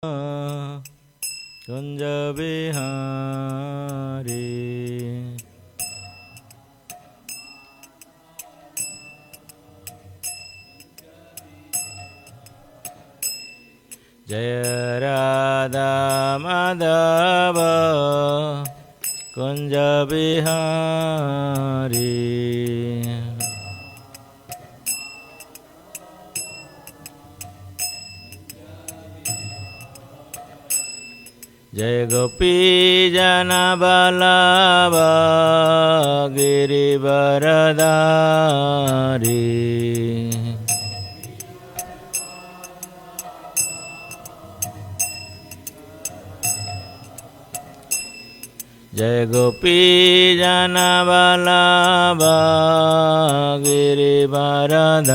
कुंज बिहारी। जय राधा माधव कुंज बिहारी। जय गोपी जन बल्लभ गिरिवरधारी। जय गोपी जन बल्लभ गिरिवरधारी।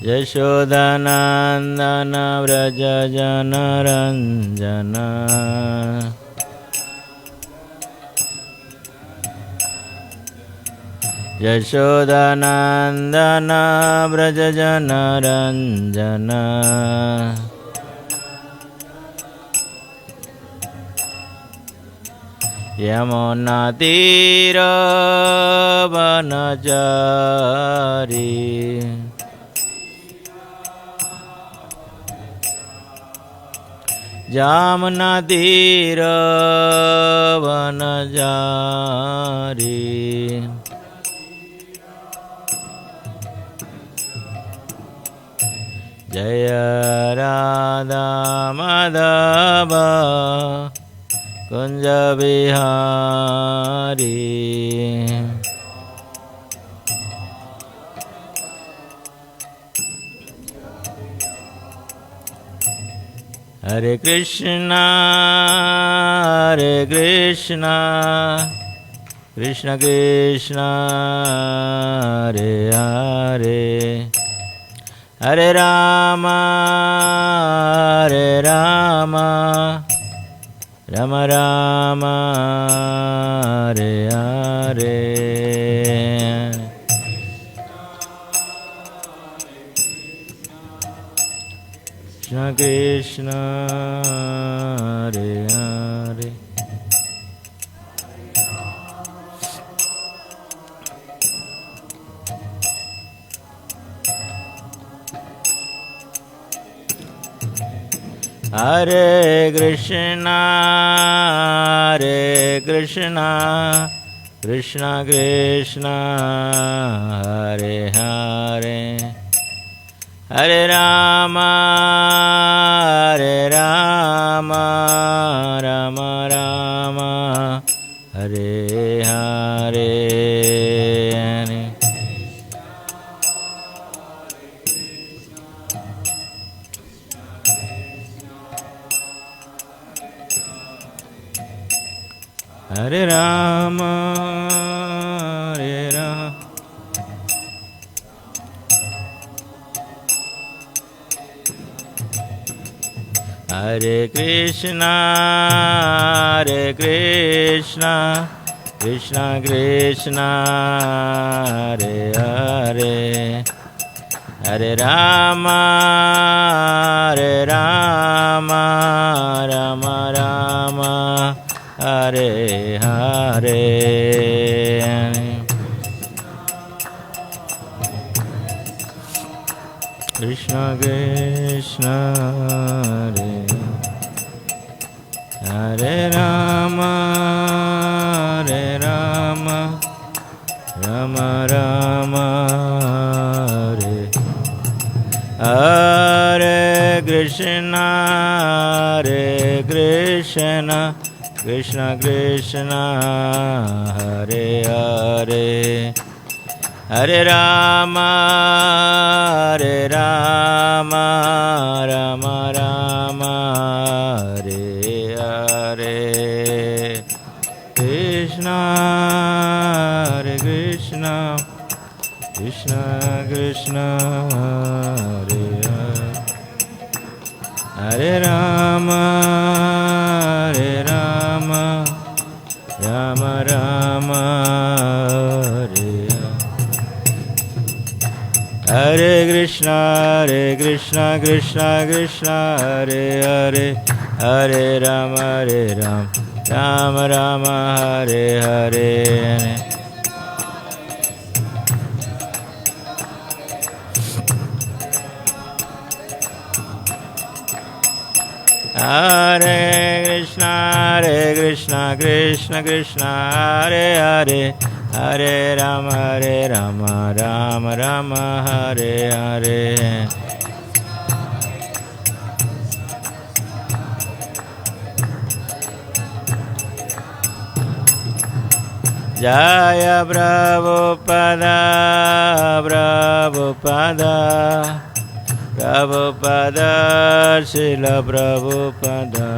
यशोदानंदन व्रज जनरंजन। यशोदानंदन व्रज जनरंजन। यमुना तीर वनचारी। जामुना तीर वनचारी। जय राधा माधव कुंज बिहारी। हरे कृष्णा कृष्ण कृष्ण हरे हरे, हरे राम राम राम हरे हरे। कृष्ण कृष्ण हरे हरे। हरे कृष्ण कृष्ण कृष्ण हरे हरे, हरे राम राम राम हरे हरे। हरे राम हरे कृष्ण कृष्ण कृष्ण हरे हरे, हरे राम राम राम हरे हरे। कृष्ण कृष्ण हरे, हरे राम राम राम हरे, हरे कृष्ण कृष्ण कृष्ण हरे हरे, हरे राम राम राम हरे हरे। कृष्ण कृष्ण कृष्ण कृष्ण हरे हरे, हरे Ram Ram Ram Hare Krishna Krishna Krishna Hare Hare Hare Ram Ram Rama Hare Hare Hare Krishna Krishna Krishna Hare Hare Hare Rama Rama Rama Hare Hare Jaya Prabhupada Prabhupada Prabhupada Srila Prabhupada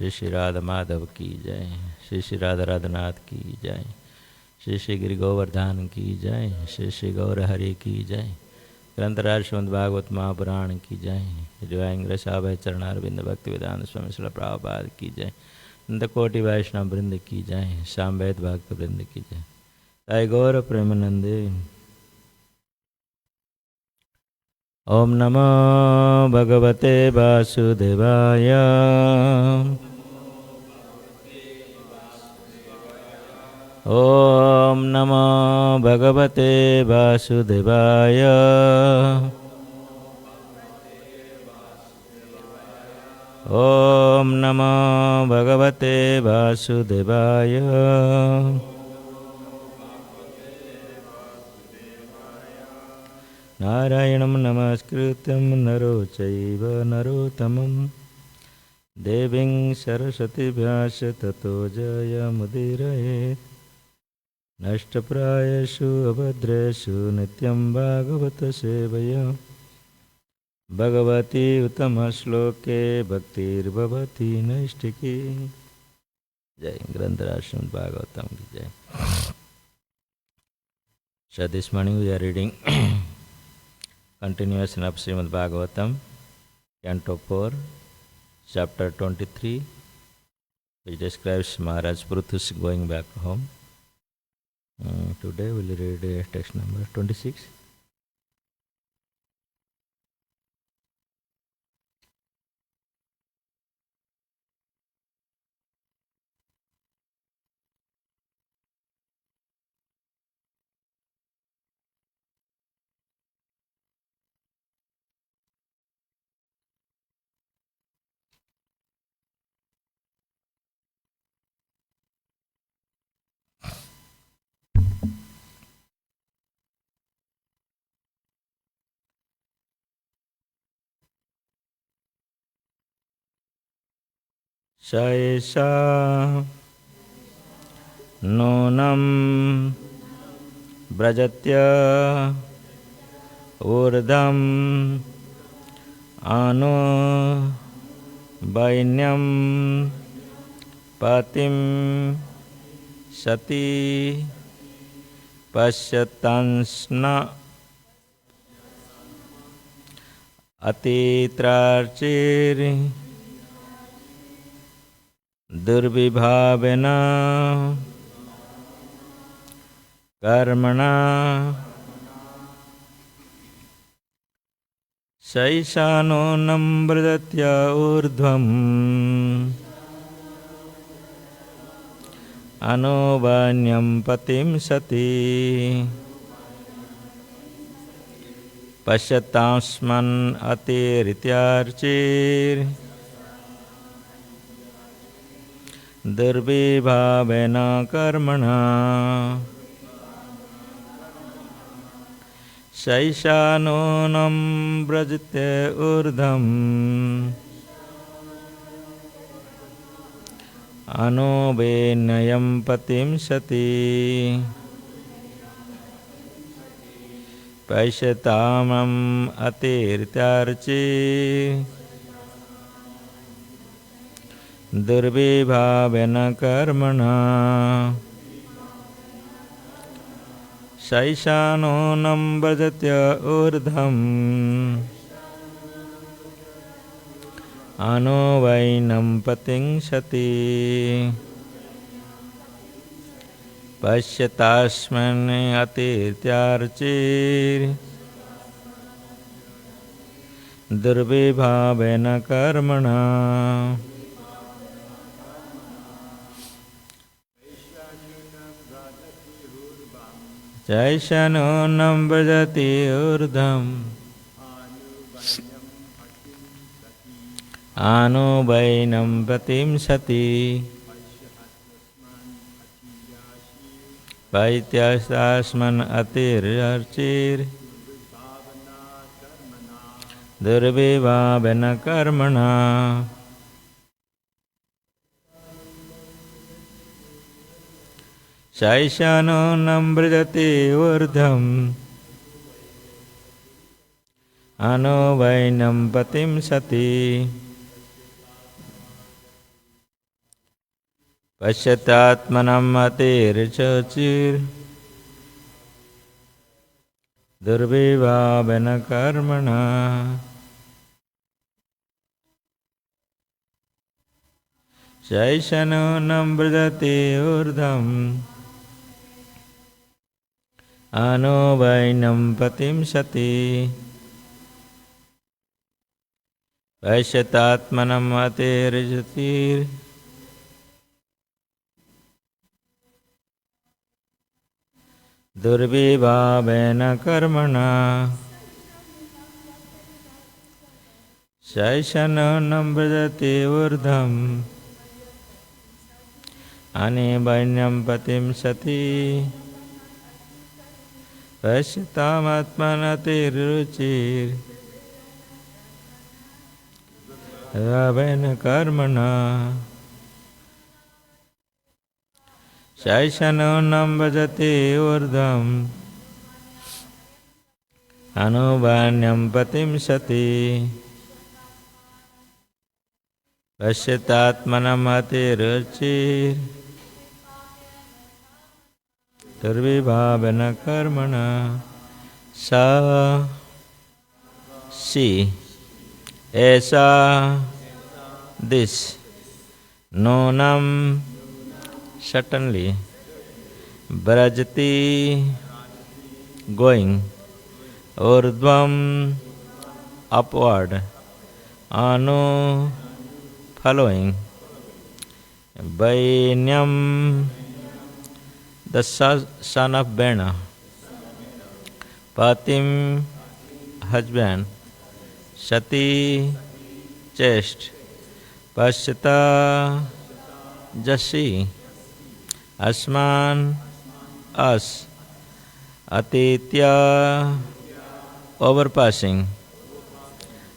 Shri Shri Radha Madhav की जय श्री श्री राधा राधनाथ की जय श्री श्री गिरि गोवर्धन की जय श्री श्री गौर हरि की जय ग्रंथराज श्रीमद् भागवत महापुराण की जय डिवाइन रसाभय चरणारविंद भक्ति वेदांत स्वामी श्रील प्रभुपाद की जय नंदकोटि वैष्णव वृंद की जय सामवेद भक्त वृंद की जय ताई गौर प्रेमानंदे ओम नमो भगवते वासुदेवाय ओम नमो भगवते वासुदेवाय ओम नमो भगवते वासुदेवाय नारायणं नमस्कृत्यं नरो चैव नरोत्तमं देवीं सरस्वतीं व्यास ततो जयमुदीरयेत् नष्टप्रायेषु अभद्रेषु नित्यं भागवत सेवया भगवती उत्तमश्लोके भक्तिर्भवति नैष्ठिकी जय ग्रंथराज श्रीमद् भागवतम की जय So this morning we are reading continuation of Srimad Bhagavatam, Canto 4, Chapter 23, which describes Maharaj Pruthus going back home. Today we will read text number 26. Saisa nonam brajatya urdham anu vainyam patim sati pasyatansna atitrarchiri दुर्विभावेन कर्मणा शैशानो नम्रदत्य ऊर्ध्वम् अनोवान्यं पतिं सति पश्यतास्मन् अतिरित्यार्चिर् दुर्विभावेन कर्मणा शैशानोनं व्रजते ऊर्ध्वम् अनोवेनयं पतिं सति पैशतामम् अतिरित्यार्चि दुर्विभावेन कर्मणा शैशानोऽनं व्रजत्य ऊर्ध्वम् अनो वैनं पतिंसति पश्यतास्मिन् अतीत्यार्चिर् दुर्विभावेन कर्मणा शैशानोऽनं व्रजति ऊर्ध्वम् आनो वैनं प्रतिंसति पैत्यास्तास्मन् अतिर्चिर् दुर्विभावेन कर्मणा शैशानोऽनं व्रजति ऊर्ध्वम् अनो वैनं प्रतिंसति पश्यतात्मनं अतिर्चिर् दुर्विभावेन कर्मणा शैशानोऽनं व्रजति ऊर्ध्वम् अनो वैनं प्रतिंसति पश्यतात्मनं अतिर्चिर् दुर्विभावेन कर्मणा शैशानोऽनं व्रजति ऊर्ध्वम् अनो वैनं प्रतिंसति पश्यतात्मनतिर्चिर् दुर्विभावेन कर्मणा शैशानोऽनं व्रजति ऊर्ध्वम् अनो वैनं प्रतिंसति पश्यतात्मनं अतिर्चिर् दुर्विभावेन कर्मणा सा शी ऐसा दिस नूनं certainly vrajati going urdhvam upward anu following Vainyam the son of Bena Patim husband Sati chaste Pasyata Jasi Asman us Atitya overpassing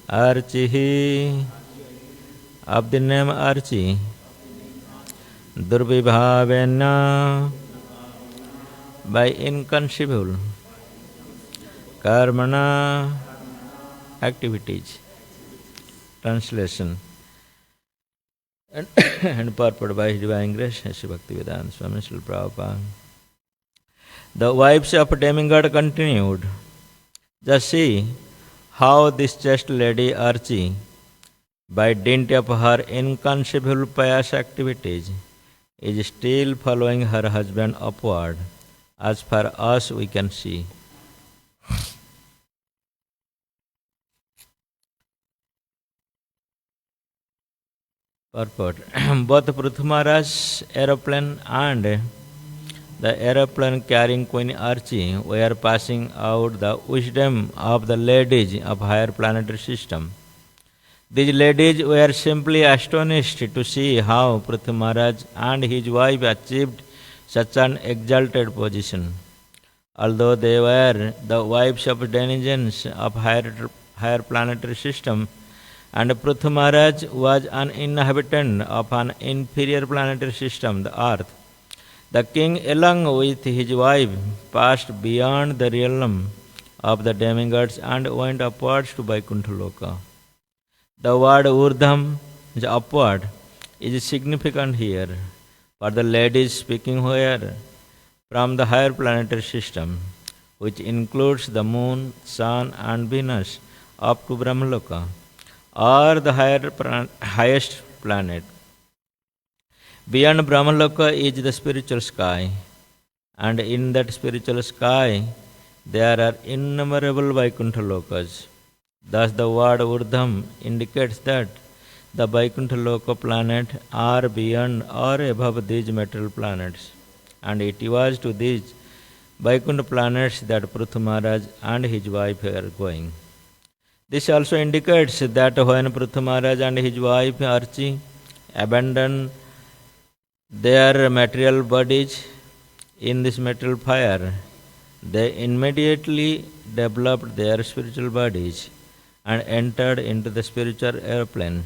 Archihi of the name Archi Durvibhavena by inconceivable Karmana activities. Translation and purport by His Divine Grace, Sri Bhaktivedanta Swami Srila Prabhupada. The wives of demigod continued, just see how this chaste lady Archi, by dint of her inconceivable pious activities, is still following her husband upward, as far as we can see. Purport. Both Prithvi Maharaj's aeroplane and the aeroplane carrying Queen Archi were passing out the wisdom of the ladies of higher planetary system. These ladies were simply astonished to see how Prithvi Maharaj and his wife achieved such an exalted position. Although they were the wives of denizens of higher planetary system, and Prithvi Maharaj was an inhabitant of an inferior planetary system, the earth, the king along with his wife passed beyond the realm of the demigods and went upwards to Vaikuntha Loka. The word urdham, upward, is significant here, for the ladies speaking were from the higher planetary system, which includes the moon, sun, and Venus, up to Brahmaloka, or the highest planet. Beyond Brahmaloka is the spiritual sky, and in that spiritual sky there are innumerable Vaikuntha lokas. Thus, the word Urdham indicates that the Vaikuntha Loka planet are beyond or above these material planets, and it was to these Vaikuntha planets that Prithu Maharaj and his wife are going. This also indicates that when Prithu Maharaj and his wife Archi abandoned their material bodies in this material fire, they immediately developed their spiritual bodies and entered into the spiritual airplanes,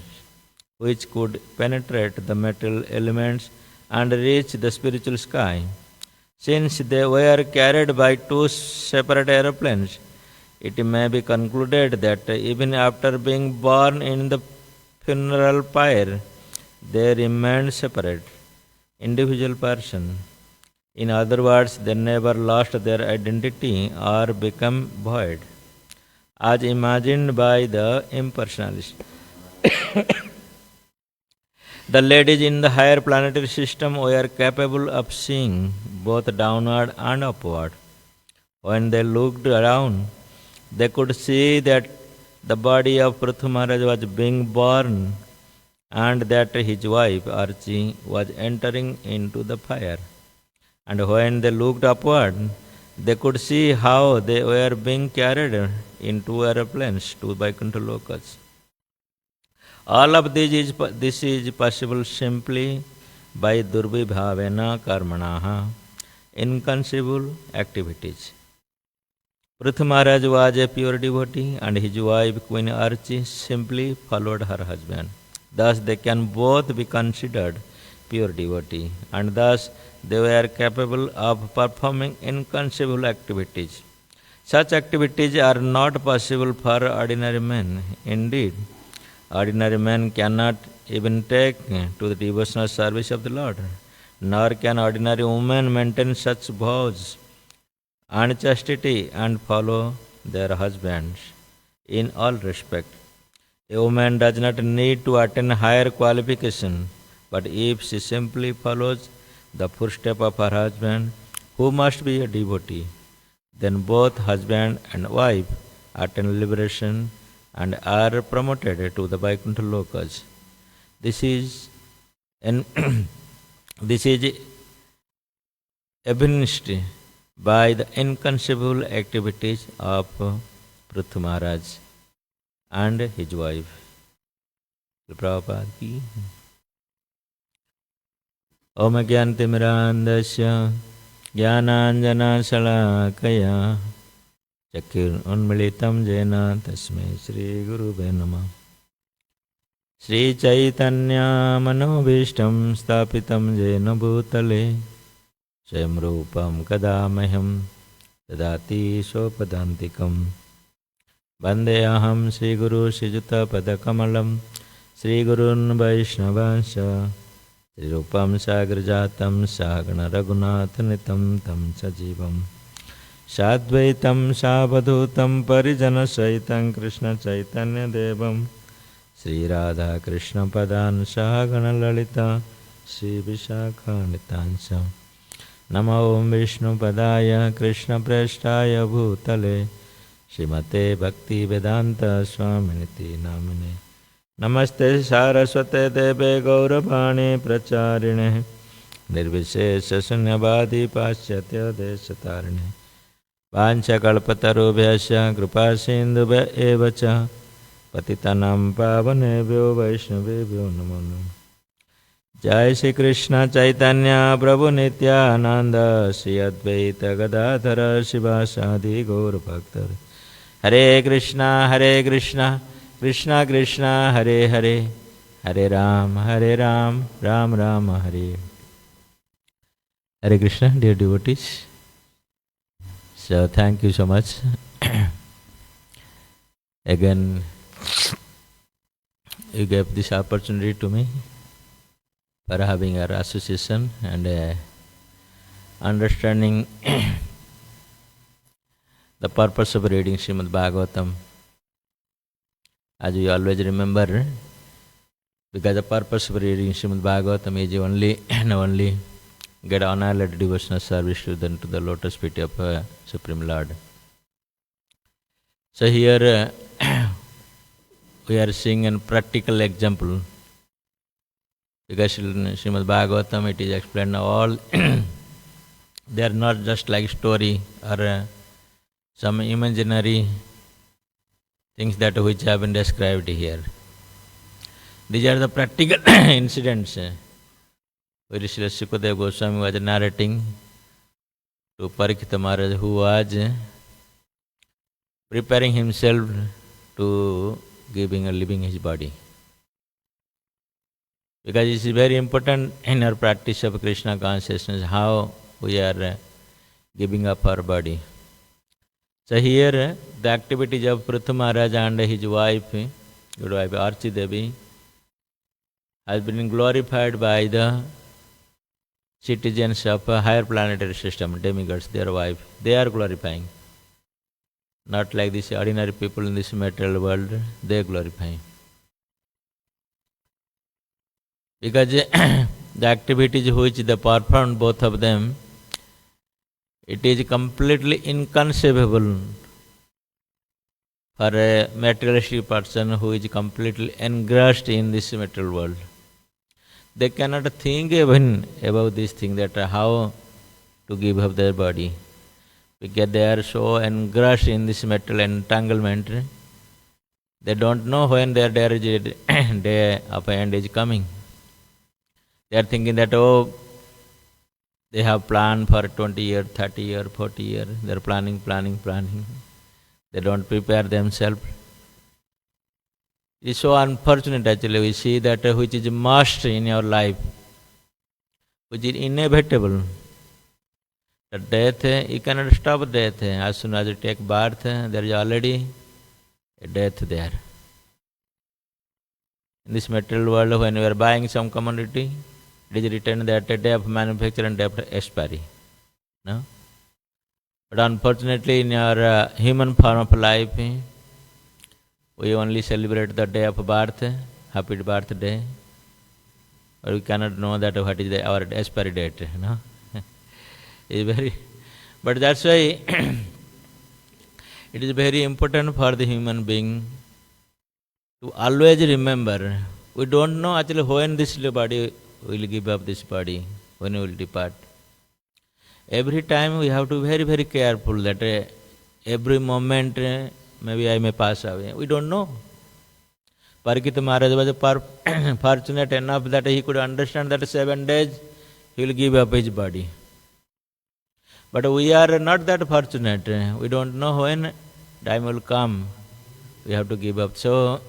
which could penetrate the material elements and reach the spiritual sky. Since they were carried by two separate aeroplanes, it may be concluded that even after being born in the funeral pyre, they remained separate, individual persons. In other words, they never lost their identity or became void, as imagined by the impersonalist. The ladies in the higher planetary system were capable of seeing both downward and upward. When they looked around, they could see that the body of Prithu Maharaj was being born and that his wife Archi was entering into the fire. And when they looked upward, they could see how they were being carried in two aeroplanes to Vaikuntha Lokas. All of this is possible simply by Durvibhavena Karmanaha, inconceivable activities. Prithu Maharaj was a pure devotee and his wife Queen Archi simply followed her husband. Thus they can both be considered pure devotee, and thus they were capable of performing inconceivable activities. Such activities are not possible for ordinary men. Indeed, ordinary men cannot even take to the devotional service of the Lord, nor can ordinary women maintain such vows and chastity and follow their husbands in all respect. A woman does not need to attain higher qualification, but if she simply follows the footsteps of her husband, who must be a devotee, then both husband and wife attain liberation and are promoted to the Vaikuntha Lokas. This is evidenced by the inconceivable activities of Prithu Maharaj and his wife. Prabhupada ki. Om Gyantimirandasya Jnananjana Shalakaya Chakir Unmilitam Jena Tasmai Shri Gurube Namah. Shri Chaitanya Manobhishtam Stapitam Jena Bhutale Swayam Rupam Kadamaham Tadati Sopadantikam Vandeyaham Sri Guru Shijuta Padakamalam Sri Gurun Vaishnavasya Sri Rupam Sagrajatam Sagana Raghunatanitam Tam Sajivam Sadvaitam Savadhutam Parijana Saitam Krishna Chaitanya Devam Sri Radha Krishna Padan Sagana Lalita Sri Vishakha Nitansa Namo Om Vishnu Padaya Krishna Preshtaya Bhutale Srimate Bhakti Vedanta Swaminiti Namine Namaste Saraswate Deve Gauravani Pracharine Nirvishesha Sunyavadi Paschatya Deshatarine Vancha Kalpatarubhyasya Kripa Sindhubhya Evacha Patitanam Pavanebhyo Vaishnavebhyo Namo Namo Jai Shri Krishna Chaitanya Prabhu Nityananda Shri Advaita Gadadhara Shivasadi Gaur Bhaktar Hare Krishna Krishna Krishna Hare Hare Hare Ram Ram Ram Hare Hare Krishna, dear devotees. So thank you so much. Again, you gave this opportunity to me for having our association and understanding The purpose of reading Srimad Bhagavatam, as you always remember, because the purpose of reading Srimad Bhagavatam is only and only get unalloyed devotional service to the lotus feet of Supreme Lord. So here we are seeing a practical example, because in Srimad Bhagavatam it is explained all. They are not just like story or some imaginary things that which have been described here. These are the practical incidents which Srila Sukadeva Goswami was narrating to Parikshita Maharaj, who was preparing himself to leaving his body. Because it is very important in our practice of Krishna consciousness how we are giving up our body. So here the activities of Prithu Maharaj and his wife, good wife Archi Devi, has been glorified by the citizens of a higher planetary system, demigods, their wife. They are glorifying. Not like these ordinary people in this material world, they glorify. Because the activities which they performed, both of them, it is completely inconceivable for a materialistic person who is completely engrossed in this material world. They cannot think even about this thing, that how to give up their body. Because they are so engrossed in this material entanglement, they don't know when their day of end is coming. They are thinking that, oh, they have planned for 20 years, 30 years, 40 years. They are planning. They don't prepare themselves. It is so unfortunate actually. We see that which is must in your life, which is inevitable. The death, you cannot stop death. As soon as you take birth, there is already a death there. In this material world, when you are buying some commodity, it is written that a day of manufacture and day of expiry. No? But unfortunately, in your human form of life, we only celebrate the day of birth, happy birthday, but we cannot know that what is our expiry date. No? But that's why it is very important for the human being to always remember, we don't know actually when this body will give up this body, when we will depart. Every time we have to be very, very careful that every moment maybe I may pass away. We don't know. Parikshita Maharaj was fortunate enough that he could understand that 7 days he will give up his body. But we are not that fortunate. We don't know when time will come. We have to give up. So,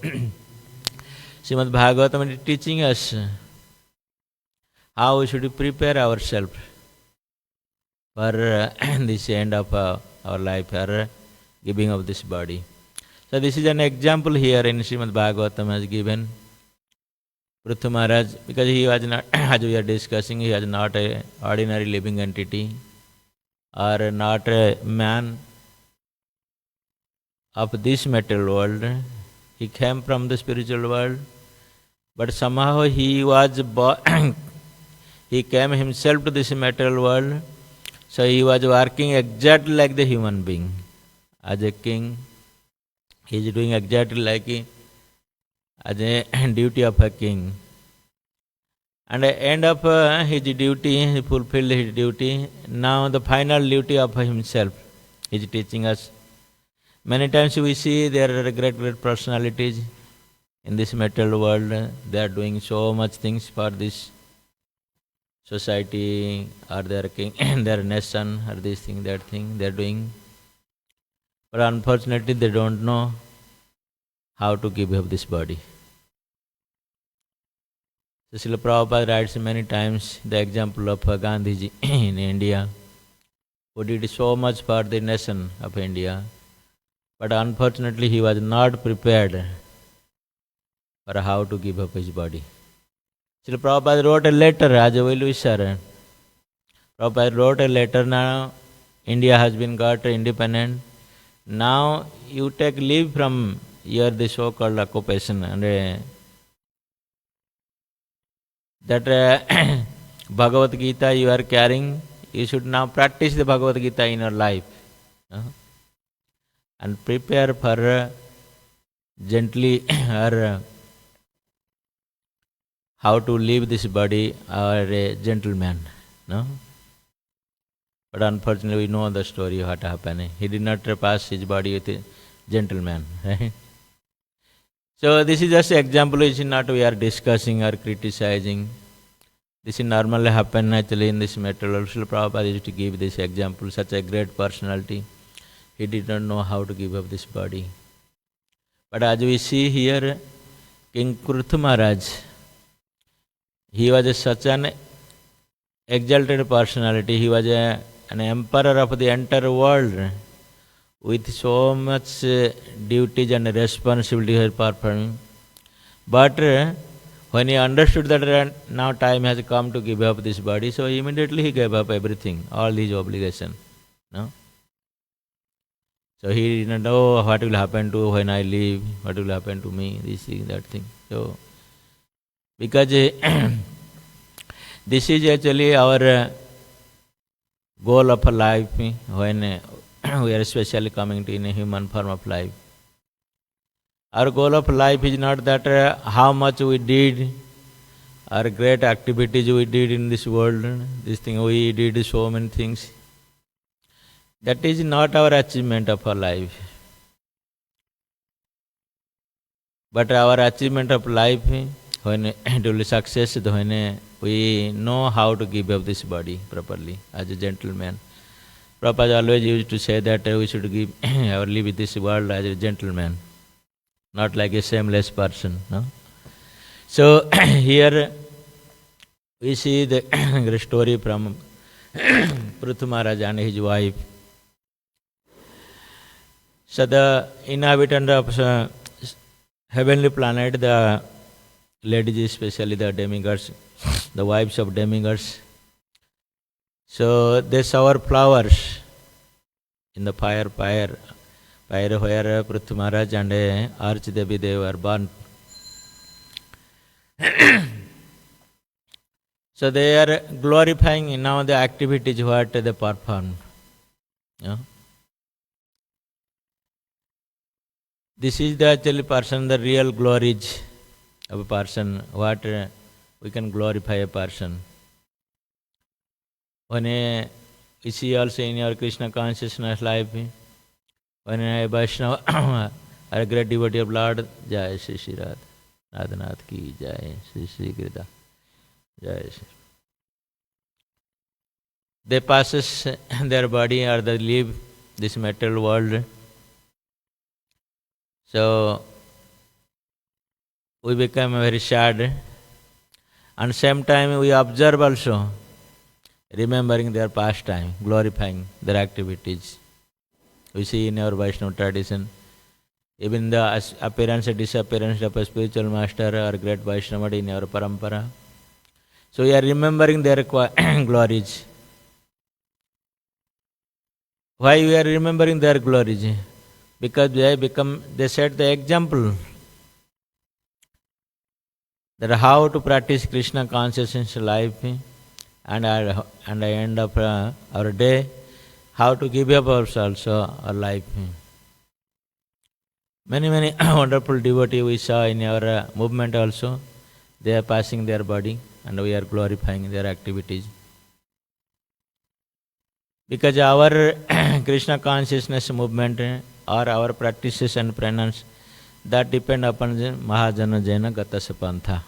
Srimad Bhagavatam is teaching us how we should prepare ourselves for this end of our life, for giving up this body. So this is an example here in Srimad Bhagavatam has given. Prithu Maharaj, because he was not, as we are discussing, he was not an ordinary living entity or not a man of this material world. He came from the spiritual world, but somehow he was he came himself to this material world, so he was working exactly like the human being. As a king, he is doing exactly like as a duty of a king. And at the end of his duty, he fulfilled his duty. Now the final duty of himself is teaching us. Many times we see there are great personalities in this material world. They are doing so much things for this society or their king, their nation, or this thing, that thing they are doing. But unfortunately, they don't know how to give up this body. So Srila Prabhupada writes many times the example of Gandhiji in India, who did so much for the nation of India, but unfortunately he was not prepared for how to give up his body. Srila Prabhupada wrote a letter, as a well-wisher. Prabhupada wrote a letter now, India has been got independent. Now you take leave from your the so-called occupation, and that Bhagavad Gita you are carrying, you should now practice the Bhagavad Gita in your life, and prepare for gently or how to leave this body or a gentleman. No? But unfortunately, we know the story what happened. He did not pass his body with a gentleman. Right? So this is just an example. Which is not we are discussing or criticizing. This is normally happen actually in this material. Srila Prabhupada used to give this example. Such a great personality, he did not know how to give up this body. But as we see here, King Kruthu Maharaj, he was such an exalted personality. He was an emperor of the entire world with so much duties and responsibilities performing. But when he understood that now time has come to give up this body, so immediately he gave up everything, all his obligations. No? So he didn't know what will happen to when I leave, what will happen to me, this thing, that thing. So, because this is actually our goal of life when we are especially coming to in a human form of life. Our goal of life is not that how much we did or great activities we did in this world, this thing we did so many things. That is not our achievement of our life. But our achievement of life, when it will be success, when we know how to give up this body properly as a gentleman. Prabhupada always used to say that we should give or live with this world as a gentleman, not like a shameless person. No? So here we see the story from Pruthu Maharaj and his wife. So the inhabitant of heavenly planet, the ladies, especially the demigods, the wives of demigods, so they shower flowers in the fire where Pruthu Maharaj and Archidevi they were born. So they are glorifying now the activities what they perform. Yeah? This is the actually person, the real glories of a person, what we can glorify a person. When we see also in your Krishna consciousness life, when a Vaishnava or a great devotee of Lord, Jai Shri Shri Radhanath ki Jai, Shri Shri Girida, Jai Shri. They passes their body or they leave this material world. So we become very sad, and same time we observe also, remembering their past time, glorifying their activities. We see in our Vaishnava tradition, even the appearance and disappearance of a spiritual master or great Vaishnava in our parampara. So we are remembering their glories. Why we are remembering their glories? Because they set the example that how to practice Krishna consciousness life, and at the end of our day, how to give up ourselves, our life. Many wonderful devotees we saw in our movement also, they are passing their body and we are glorifying their activities. Because our Krishna consciousness movement or our practices and penance, that depend upon the Mahajana Jaina Gatasa Pantha.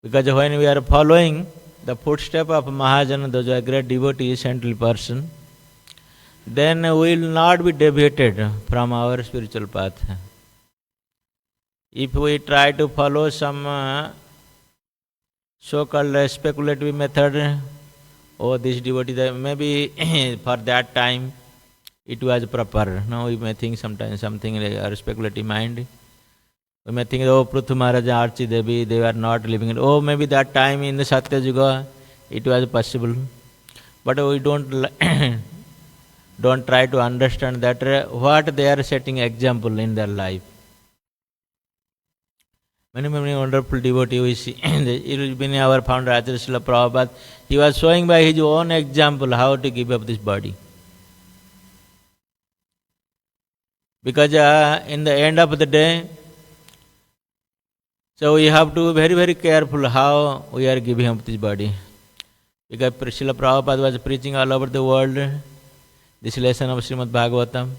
Because when we are following the footstep of Mahajana, those are great devotee, saintly person, then we will not be deviated from our spiritual path. If we try to follow some so-called speculative method, oh, this devotee, maybe for that time it was proper. Now we may think sometimes something like our speculative mind. We may think, oh, Pruthu Maharaj, Archi Devi, they were not living it. Oh, maybe that time in the Satya Yuga it was possible. But we don't don't try to understand that what they are setting example in their life. Many wonderful devotees we see. Even our founder Acharya Srila Prabhupada, he was showing by his own example how to give up this body. Because in the end of the day, so we have to be very, very careful how we are giving up this body. Because Srila Prabhupada was preaching all over the world this lesson of Srimad Bhagavatam.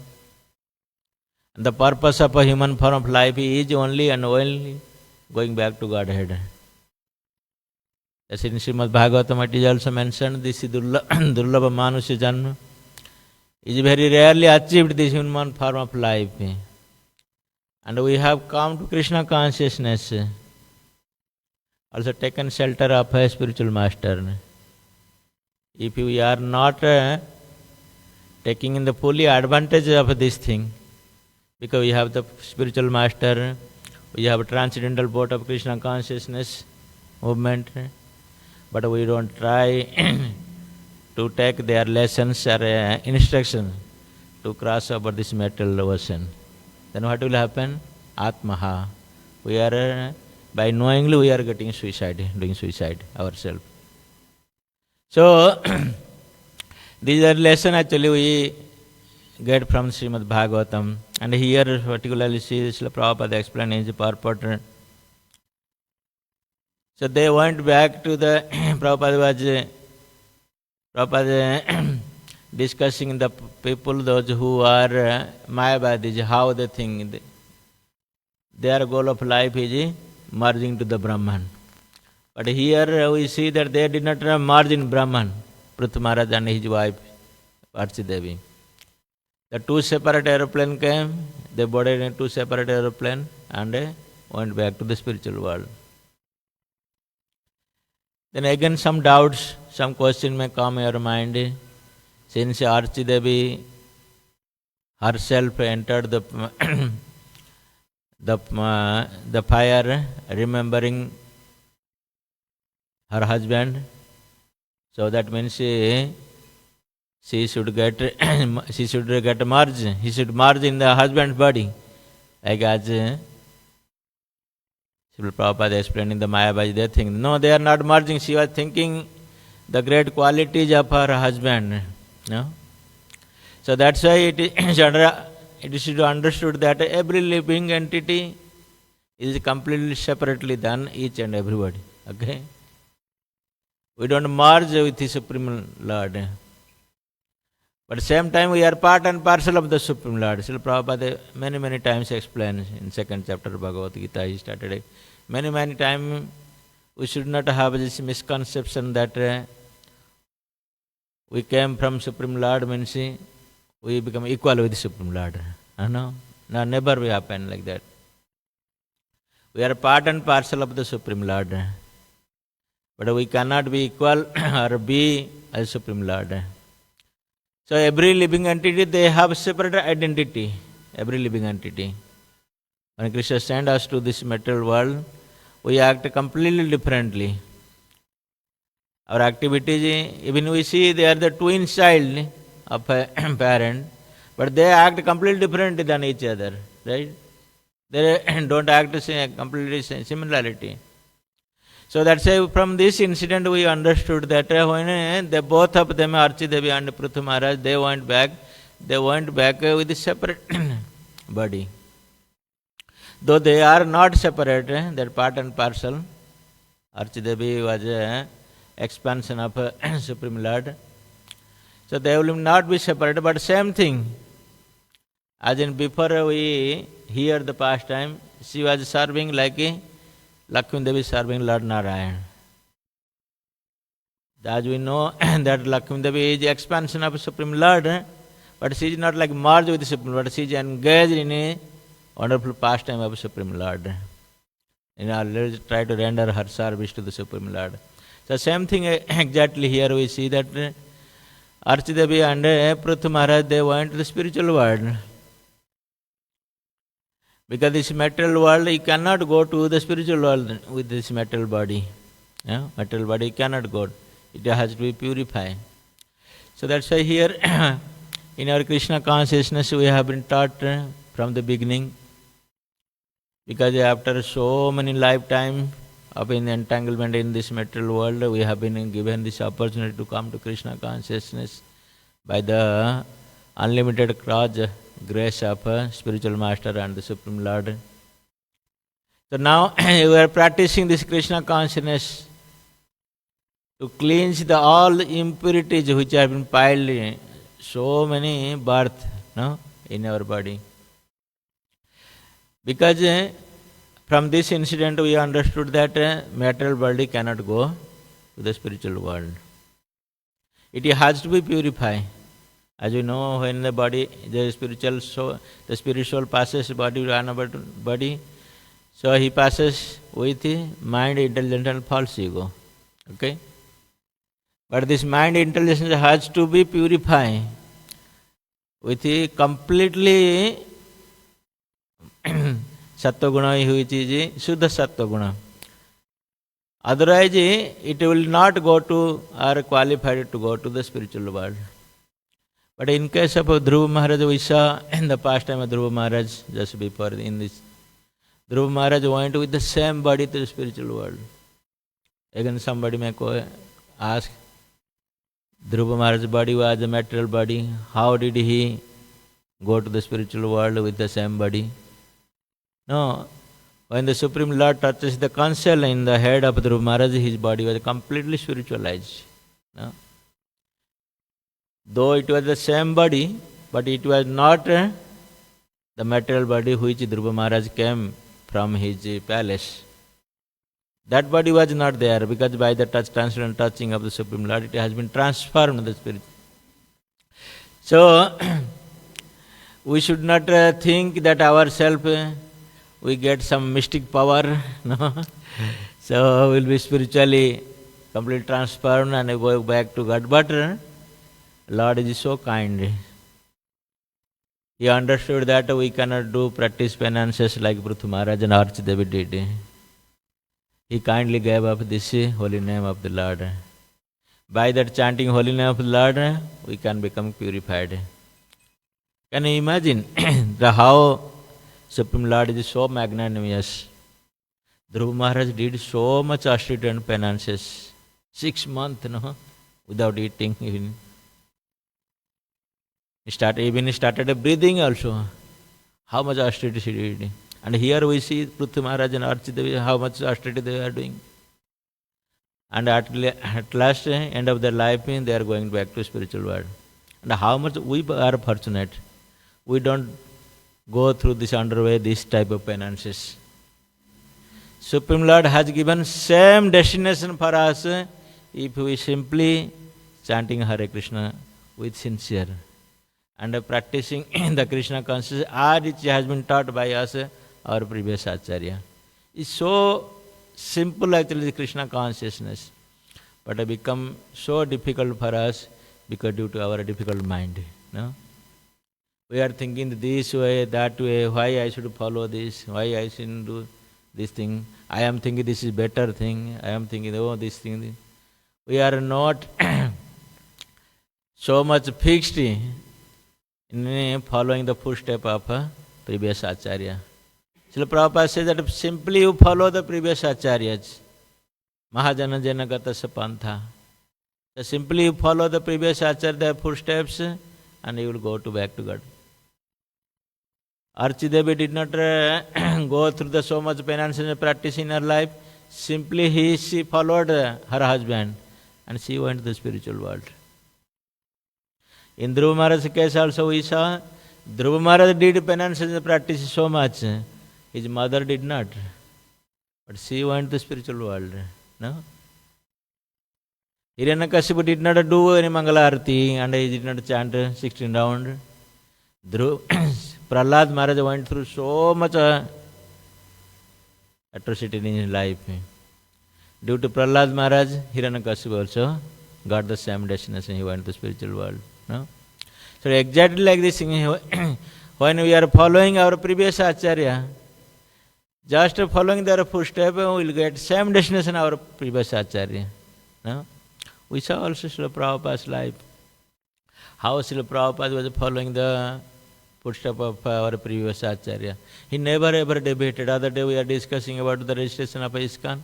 And the purpose of a human form of life is only and only going back to Godhead. As in Srimad Bhagavatam it is also mentioned, this Durlabha Manusya Janma is very rarely achieved, this human form of life. And we have come to Krishna consciousness, also taken shelter of a spiritual master. If we are not taking in the fully advantage of this thing, because we have the spiritual master, we have a transcendental boat of Krishna consciousness movement, but we don't try to take their lessons or instructions to cross over this metal ocean. Then what will happen? Atmaha. We are, by knowingly we are getting suicide, doing suicide ourselves. So, these are lessons actually we get from Srimad Bhagavatam. And here particularly Srila Prabhupada explained his purport. So they went back to the, Prabhupada discussing the people, those who are Mayavadis, how they think. Their goal of life is merging to the Brahman. But here we see that they did not merge in Brahman, Prithu Maharaj and his wife, Archi Devi. The two separate aeroplanes came, they boarded in two separate aeroplanes and went back to the spiritual world. Then again some doubts, some questions may come in your mind. Since Archi Devi herself entered the fire, remembering her husband, so that means she should get merged. He should merge in the husband's body, like as Srila Prabhupada explained in the Mayavadi. They think no, they are not merging. She was thinking the great qualities of her husband. No, so that's why it should be understood that every living entity is completely separately than each and everybody. Okay, we don't merge with the Supreme Lord. But at the same time, we are part and parcel of the Supreme Lord. Srila Prabhupada many times explains in second chapter of Bhagavad Gita. He started many times. We should not have this misconception that we came from Supreme Lord means we become equal with the Supreme Lord. No, never will happen like that. We are part and parcel of the Supreme Lord. But we cannot be equal or be as Supreme Lord. So every living entity, they have separate identity. Every living entity. When Krishna sent us to this material world, we act completely differently. Our activities, even we see they are the twin child of a parent, but they act completely different than each other, right? They don't act completely similarity. So that's why from this incident we understood that when they both of them, Archi Devi and Prithu Maharaj, they went back with a separate body. Though they are not separate, they are part and parcel. Archi Devi was an expansion of Supreme Lord. So they will not be separate, but same thing. As in before we hear the pastime, she was serving like Lakshmi Devi serving Lord Narayan. As we know that Lakshmi Devi is the expansion of Supreme Lord, but she is not like merged with the Supreme Lord. She is engaged in a wonderful pastime of Supreme Lord. Let's try to render her service to the Supreme Lord. So same thing exactly here we see that Archi Devi and Prithu Maharaj, they went to the spiritual world. Because this material world, you cannot go to the spiritual world with this material body. Yeah? Material body cannot go. It has to be purified. So that's why here in our Krishna consciousness we have been taught from the beginning, because after so many lifetime of in entanglement in this material world, we have been given this opportunity to come to Krishna consciousness by the unlimited grace of spiritual master and the Supreme Lord. So now we are practicing this Krishna consciousness to cleanse all impurities which have been piled in so many births, no, in our body. Because from this incident we understood that material body cannot go to the spiritual world. It has to be purified. As you know, when the body, the spiritual soul, the spirit soul passes body to another body, so he passes with mind, intelligence and false ego. Okay? But this mind intelligence has to be purified with a completely sattva guna, which is Shuddha sattva guna. Otherwise, it will not go to or qualified to go to the spiritual world. But in case of Dhruva Maharaj, we saw in the past time of Dhruva Maharaj, just before in this, Dhruva Maharaj went with the same body to the spiritual world. Again, somebody may ask, Dhruva Maharaj's body was a material body. How did he go to the spiritual world with the same body? No. When the Supreme Lord touches the console in the head of Dhruva Maharaj, his body was completely spiritualized. No? Though it was the same body, but it was not the material body which Dhruva Maharaj came from his palace. That body was not there, because by the transcendental touching of the Supreme Lord, it has been transformed in the spirit. So, we should not think that ourselves we get some mystic power, no? So we'll be spiritually completely transformed and go back to God. But Lord is so kind. He understood that we cannot practice penances like Prithu Maharaj and Archidevi did. He kindly gave up this holy name of the Lord. By that chanting holy name of the Lord, we can become purified. Can you imagine how Supreme Lord is so magnanimous? Dhruva Maharaj did so much austerity and penances. 6 months, no, without eating even. He started breathing also. How much austerity he did. And here we see Prithu Maharaj and Archidevi, how much austerity they are doing. And at last, end of their life, they are going back to spiritual world. And how much we are fortunate. We don't go through this underway, this type of penances. Supreme Lord has given same destination for us if we simply chanting Hare Krishna with sincere and practicing the Krishna consciousness as it has been taught by us, our previous Acharya. It's so simple actually, the Krishna consciousness, but it become so difficult for us because due to our difficult mind. No? We are thinking this way, that way, why I should follow this, why I shouldn't do this thing. I am thinking this is better thing, I am thinking, oh, this thing. We are not so much fixed in following the footstep of previous Acharya. Srila Prabhupada says that simply you follow the previous Acharyas. Mahajana Jana Gatasya Pantha. So simply you follow the previous Acharya, their footsteps, and you will go back to God. Archidevi did not go through the so much penance and practice in her life. Simply she followed her husband and she went to the spiritual world. In Dhruva Maharaj's case also we saw, Dhruva Maharaj did penance and practice so much. His mother did not. But she went to the spiritual world. No? Hiranyakashipu did not do any Mangala Arati and he did not chant 16 rounds. Prahlad Maharaj went through so much atrocity in his life. Due to Prahlad Maharaj, Hiranyakashipu also got the same destination. He went to the spiritual world. No? So exactly like this, when we are following our previous Acharya, just following their footsteps, we will get same destination our previous Acharya. No? We saw also Srila Prabhupada's life. how Srila Prabhupada was following the footsteps of our previous Acharya. He never ever debated. Other day we are discussing about the registration of ISKCON.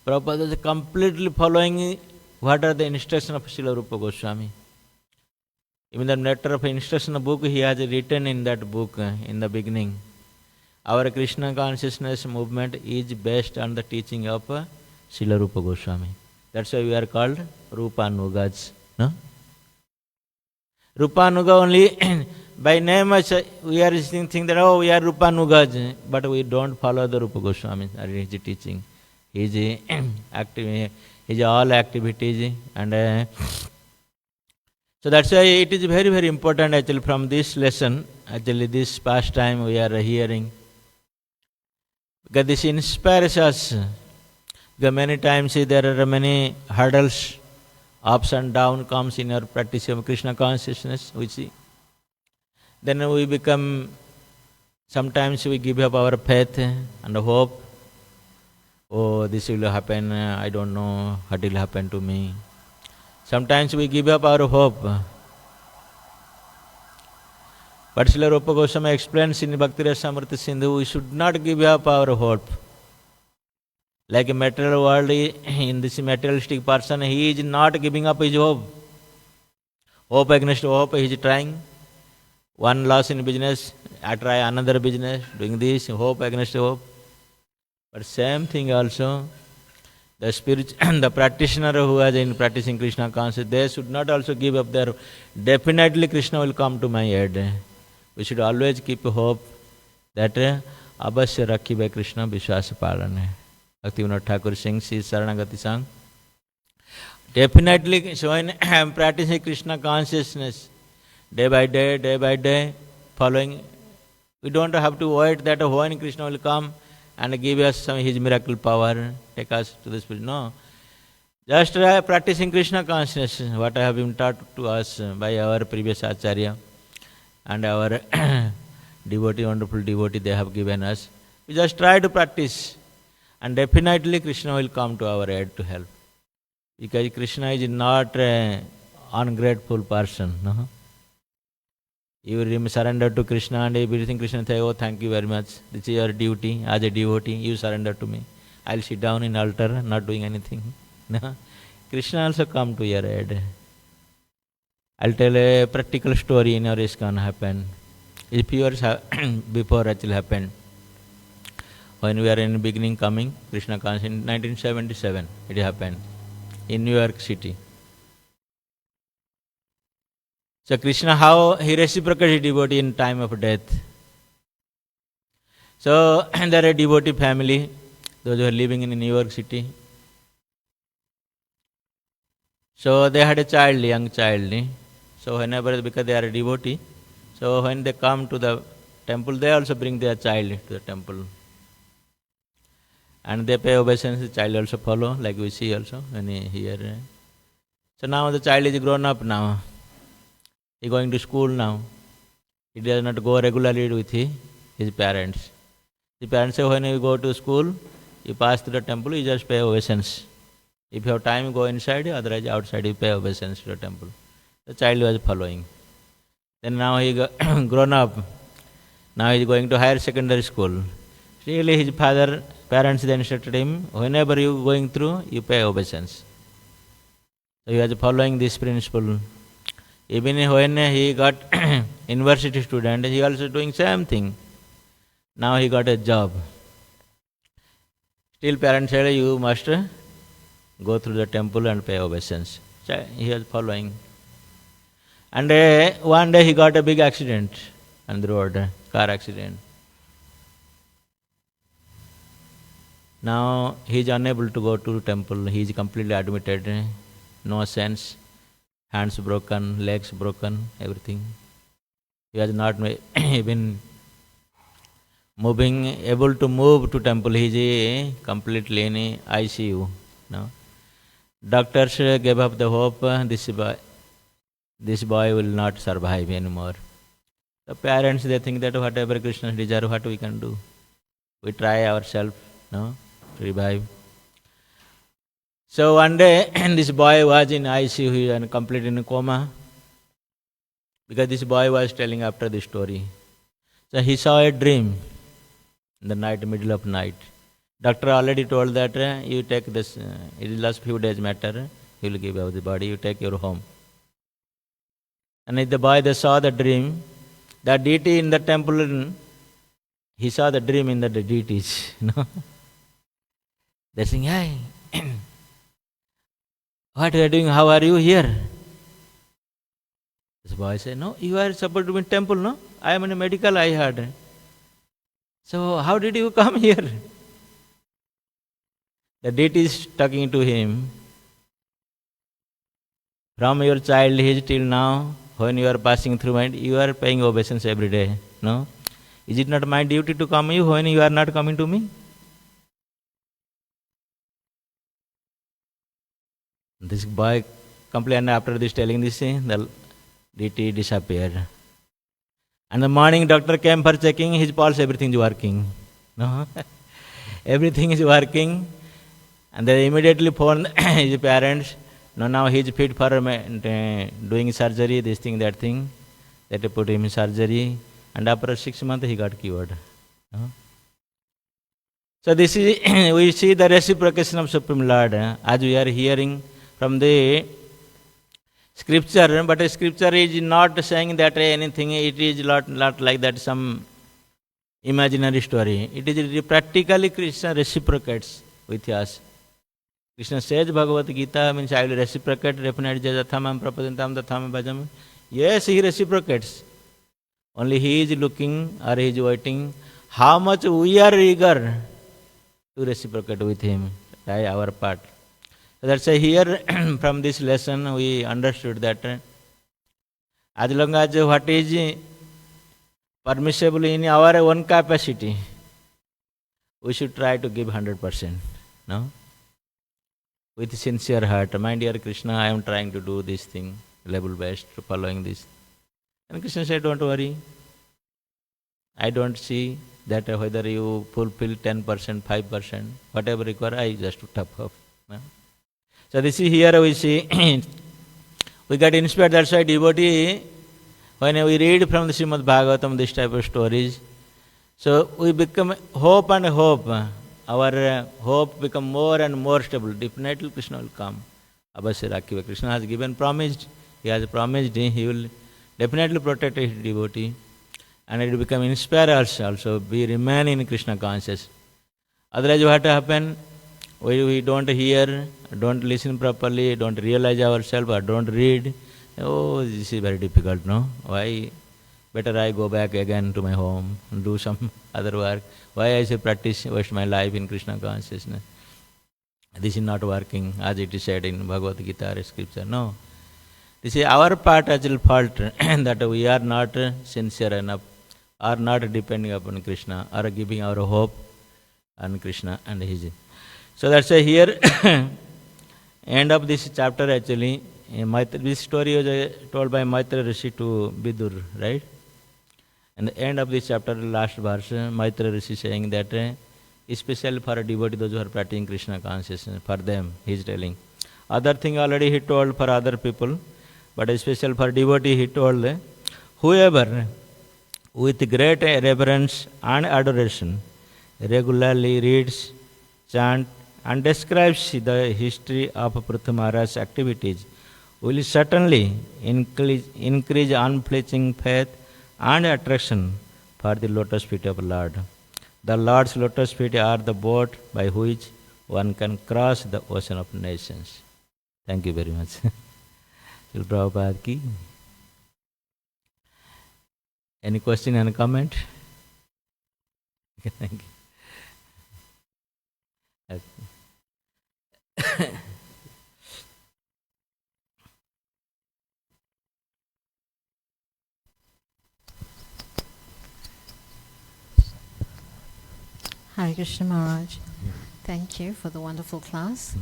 Prabhupada was completely following what are the instructions of Srila Rupa Goswami. Even the letter of instruction book he has written in that book in the beginning. Our Krishna consciousness movement is based on the teaching of Srila Rupa Goswami. That's why we are called Rupanugas. No? Rupanuga only by name we are thinking that we are Rupanugas, but we don't follow the Rupa Goswami or his teaching. His active, his all activities and so that's why it is very, very important actually from this lesson, actually this past time we are hearing. Because this inspires us. Because many times there are many hurdles, ups and downs comes in our practice of Krishna consciousness, we see. Then we become, sometimes we give up our faith and hope. Oh, this will happen, I don't know what will happen to me. Sometimes we give up our hope. But Srila Rupa Goswami explains in Bhakti Rasamrita Sindhu, we should not give up our hope. Like a material world, in this materialistic person, he is not giving up his hope. Hope against hope, he is trying. One loss in business, I try another business, doing this, hope against hope. But same thing also, the spiritual, the practitioner who is in practicing Krishna consciousness, they should not also give up their, definitely Krishna will come to my aid. We should always keep hope that Abhasya Rakhi by Krishna Vishwasa Palane. Bhaktivinoda Thakur sings his Saranagati song. Definitely, so when I am practicing Krishna consciousness, day by day, following, we don't have to wait that when Krishna will come and give us some his miracle power, take us to the spirit. No. Just practicing Krishna consciousness, what I have been taught to us by our previous Acharya and our devotee, wonderful devotee they have given us. We just try to practice and definitely Krishna will come to our aid to help. Because Krishna is not an ungrateful person. No? You surrender to Krishna and everything Krishna says, oh thank you very much. This is your duty as a devotee, you surrender to me. I'll sit down in altar, not doing anything. No? Krishna also come to your aid. I'll tell a practical story in our ISKCON happened. A few years before actually happened. When we are in the beginning coming, Krishna consciousness, in 1977 it happened in New York City. So Krishna, how he reciprocated devotee in time of death. So there are a devotee family, those who are living in New York City. So they had a child, young child. So whenever, because they are a devotee, so when they come to the temple, they also bring their child to the temple. And they pay obeisance, the child also follow, like we see also when here. So now the child is grown up now. He is going to school now. He does not go regularly with his parents. The parents say when you go to school, you pass through the temple, you just pay obeisance. If you have time, go inside, otherwise outside you pay obeisance to the temple. The child was following. Then now he grown up. Now he is going to higher secondary school. Really his parents then instructed him, whenever you going through, you pay obeisance. So he was following this principle. Even when he got university student, he also doing same thing. Now he got a job. Still parents said, you must go through the temple and pay obeisance. So he was following. And one day he got a big accident on the road, car accident. Now he is unable to go to the temple. He is completely admitted, no sense, hands broken, legs broken, everything. He was not even able to move to temple. He is completely in ICU. No? Doctors gave up the hope, this boy will not survive anymore. The parents, they think that whatever Krishna desire, what we can do? We try ourselves, no, to revive. So one day, this boy was in ICU and completely in coma. because this boy was telling after the story. So he saw a dream in the night, middle of night. Doctor already told that you take this, it is last few days matter, he will give out the body, you take your home. And if the boy, they saw the dream, the deity in the temple, he saw the dream in the deities, They're saying, hey, what are you doing? How are you here? This boy said, no, you are supposed to be in temple, no? I am in a medical, I heard. So how did you come here? The deity is talking to him. From your childhood till now, when you are passing through mind, you are paying obeisance every day, no? Is it not my duty to come you when you are not coming to me? This boy complained after this, telling this thing, the deity disappeared. And the morning doctor came for checking his pulse, everything is working. No? Everything is working. And they immediately phoned his parents. No, now he is fit for doing surgery, this thing, that thing. They had to put him in surgery. And after 6 months he got cured. No? So this is, we see the reciprocation of Supreme Lord, as we are hearing from the scripture, but the scripture is not saying that anything, it is not like that some imaginary story. It is practically Krishna reciprocates with us. Krishna says, Bhagavad Gita means I will reciprocate, definitely jathamam prapadantam tathamam bhajam. Yes, he reciprocates. Only he is looking or he is waiting how much we are eager to reciprocate with him, by our part. So that's why here from this lesson we understood that as long as what is permissible in our own capacity, we should try to give 100%. No? With sincere heart, my dear Krishna, I am trying to do this thing, level best, following this. And Krishna said, don't worry. I don't see that whether you fulfill 10%, 5%, whatever required, I just top up. No? So this is here we see, we get inspired, that's why devotee, when we read from the Srimad Bhagavatam, this type of stories, so we become hope and hope. Our hope become more and more stable. Definitely Krishna will come. Abhasya Rakhiva. Krishna has given promised. He has promised he will definitely protect his devotee. And it will become inspired also. We remain in Krishna conscious. Otherwise what happen? We don't hear, don't listen properly, don't realize ourselves, or don't read. Oh, this is very difficult, no? Why? Better I go back again to my home and do some other work. Why I should practice, waste my life in Krishna consciousness? This is not working, as it is said in Bhagavad Gita or scripture. No. This is our part as a fault, that we are not sincere enough, or not depending upon Krishna, or giving our hope on Krishna and His. So that's why here, end of this chapter actually, this story was told by Maitra Rishi to Vidur, right? And the end of this chapter, last verse, Maitra Rishi saying that, especially for a devotee, those who are practicing Krishna consciousness, for them, he is telling. Other thing already he told for other people, but especially for devotee, he told, whoever with great reverence and adoration regularly reads, chants, and describes the history of Prithu Maharaj's activities will certainly increase unflinching faith and attraction for the lotus feet of Lord. The Lord's lotus feet are the boat by which one can cross the ocean of nations. Thank you very much. Srila Prabhupada ki. Any question and comment? Thank you. Hare Krishna Maharaj. Thank you for the wonderful class.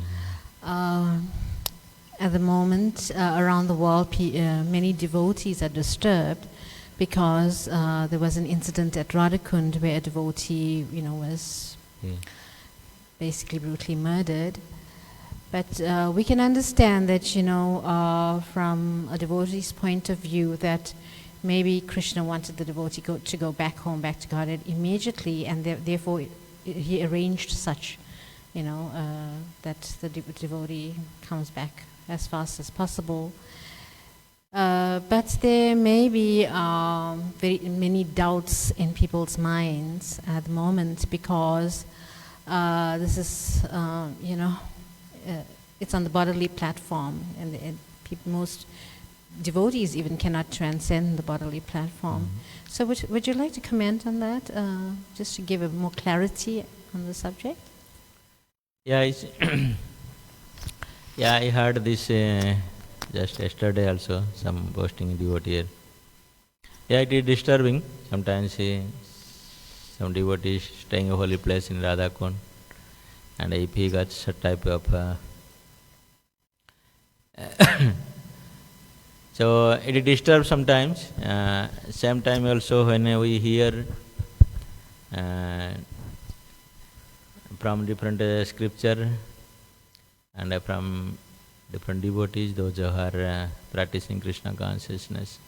At the moment, around the world, many devotees are disturbed because there was an incident at Radhakund where a devotee, was basically brutally murdered. But we can understand that, you know, from a devotee's point of view, that maybe Krishna wanted the devotee to go back home, back to Godhead immediately, and therefore he arranged such, you know, that the devotee comes back as fast as possible. But there may be very many doubts in people's minds at the moment, because this is, you know, it's on the bodily platform, and most devotees even cannot transcend the bodily platform. So would you like to comment on that, just to give a more clarity on the subject? Yeah, yeah, I heard this just yesterday also, some posting devotee here. Yeah, it is disturbing. Sometimes some devotee is staying a holy place in Radhakund, and if he got such type of so it disturbs sometimes. Same time also when we hear from different scripture and from different devotees, those who are practicing Krishna consciousness,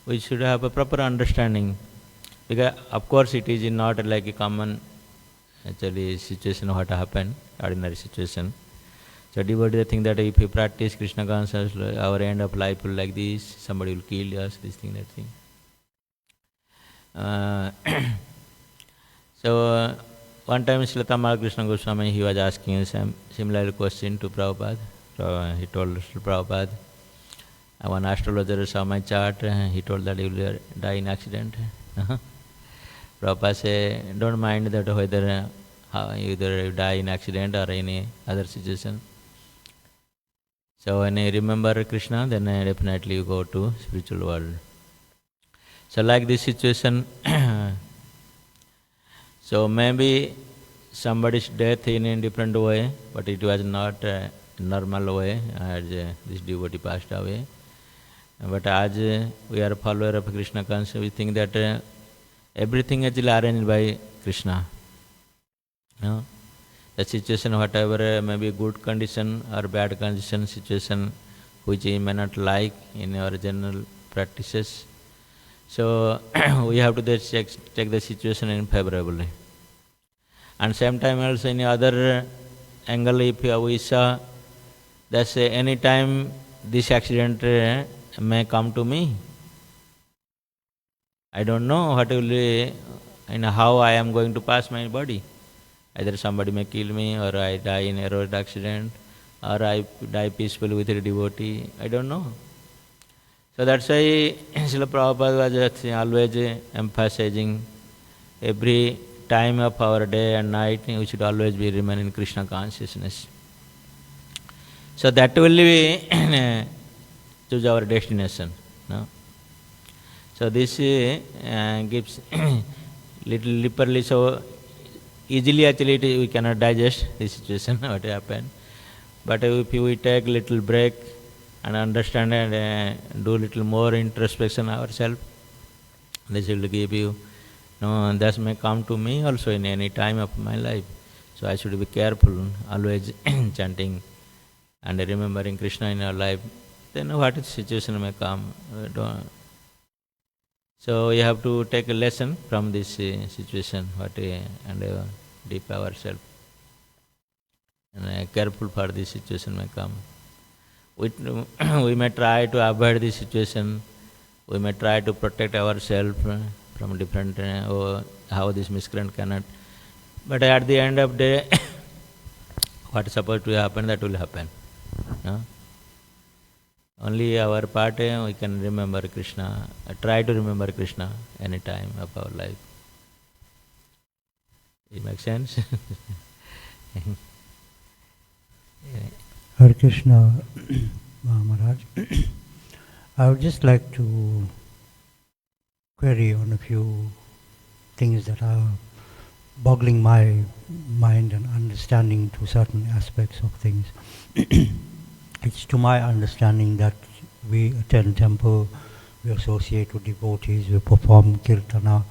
we should have a proper understanding. Because of course it is not like a common actually situation what happened, ordinary situation. So devotees think that if you practice Krishna consciousness, our end of life will like this, somebody will kill us, this thing, that thing. So one time Srila Tamal Krishna Goswami, he was asking some similar question to Prabhupada. So he told Srila Prabhupada, one astrologer saw my chart, he told that he will die in accident. Prabhupada said, don't mind that whether either you die in accident or any other situation. So when you remember Krishna, then definitely you go to spiritual world. So like this situation, so maybe somebody's death in a different way, but it was not a normal way as this devotee passed away. But as we are a follower of Krishna consciousness, we think that everything is arranged by Krishna. No? The situation, whatever, may be good condition or bad condition situation, which we may not like in our general practices. So we have to take the situation in favorably. And same time also in other angle, if we saw that any time this accident may come to me, I don't know what will be, how I am going to pass my body. Either somebody may kill me, or I die in a road accident, or I die peacefully with a devotee. I don't know. So that's why Srila Prabhupada was always emphasizing every time of our day and night, we should always be remain in Krishna consciousness. So that will be choose our destination. No? So this gives little literally so easily actually we cannot digest this situation, what happened. But if we take little break and understand and do little more introspection ourselves, this will give you, this may come to me also in any time of my life. So I should be careful, always chanting and remembering Krishna in our life. Then what situation may come. So we have to take a lesson from this situation, and deep ourselves, and careful for this situation may come. We may try to avoid this situation. We may try to protect ourselves from different how this miscreant cannot. But at the end of the day, what is supposed to happen, that will happen. No? Only our part, we can remember Krishna, try to remember Krishna any time of our life. It makes sense? Hare Krishna, Maharaj. I would just like to query on a few things that are boggling my mind and understanding to certain aspects of things. It's to my understanding that we attend temple, we associate with devotees, we perform kirtana,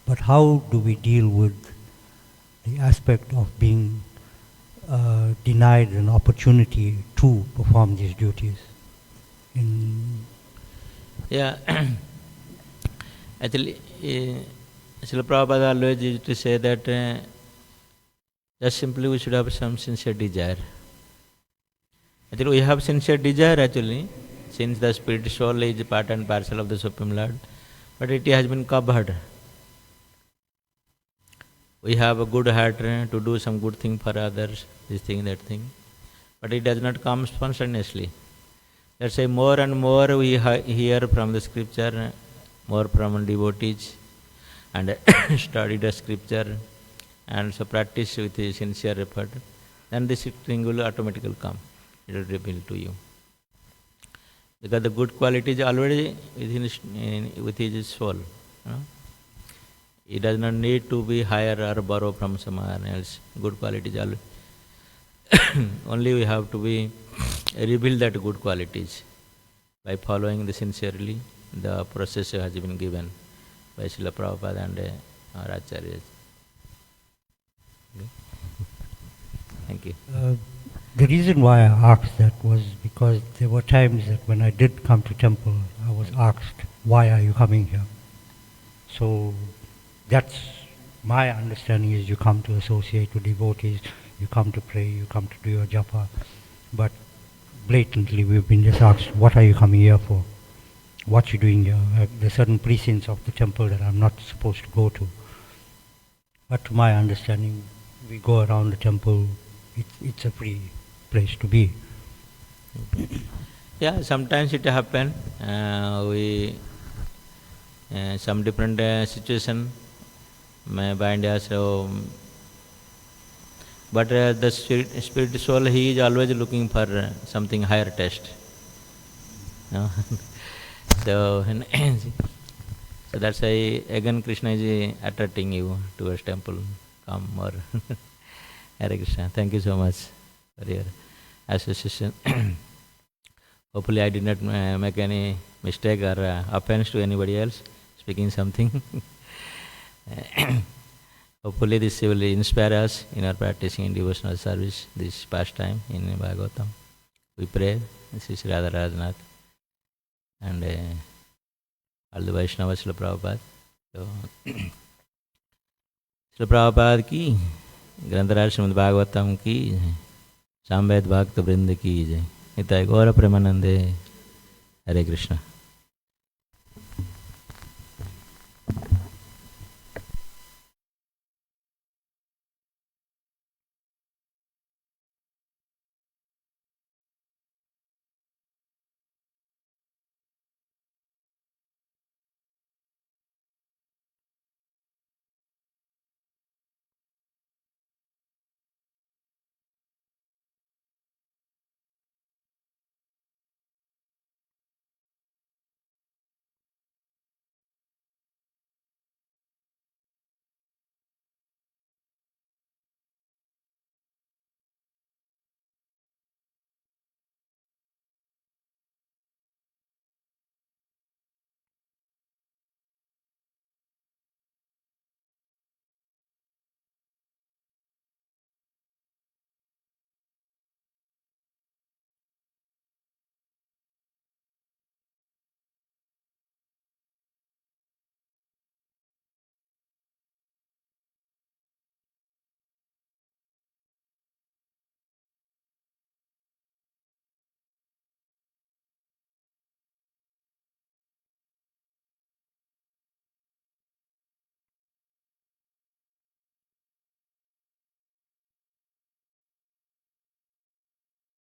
but how do we deal with the aspect of being denied an opportunity to perform these duties. In Yeah, actually, Srila Prabhupada always used to say that just simply we should have some sincere desire. Actually, we have sincere desire actually, since the spirit soul is part and parcel of the Supreme Lord, but it has been covered. We have a good heart to do some good thing for others, this thing, that thing, but it does not come spontaneously. Let's say more and more we hear from the scripture, more from devotees, and study the scripture, and so practice with a sincere effort, then this thing will automatically come. It will reveal to you. Because the good quality is already with his soul. It does not need to be higher or borrow from someone else. Good quality is always only we have to be reveal that good qualities by following the sincerely the process has been given by Srila Prabhupada and our Acharyas. Okay. Thank you. The reason why I asked that was because there were times that when I did come to temple, I was asked, why are you coming here? So that's my understanding, is you come to associate with devotees, you come to pray, you come to do your japa. But blatantly we've been just asked, what are you coming here for? What you doing here? There are certain precincts of the temple that I'm not supposed to go to. But to my understanding, we go around the temple, it's a free place to be. Yeah, sometimes it happen. We some different situation may bind us. But the spirit soul, he is always looking for something higher test. No? So that's why again Krishna is attracting you towards temple. Come more. Hare Krishna. Thank you so much for your association. Hopefully I did not make any mistake or offense to anybody else speaking something. Hopefully this will inspire us in our practicing in devotional service, this pastime in Bhagavatam. We pray, Sri Sri Radha Radhanath and all the Vaishnavas, Srila Prabhupada. So, Srila Prabhupada ki, Grantaraj Srimad Bhagavatam ki, Samved Bhakta Vrinda ki jai. Nitai Gaura Premanande. Hare Krishna.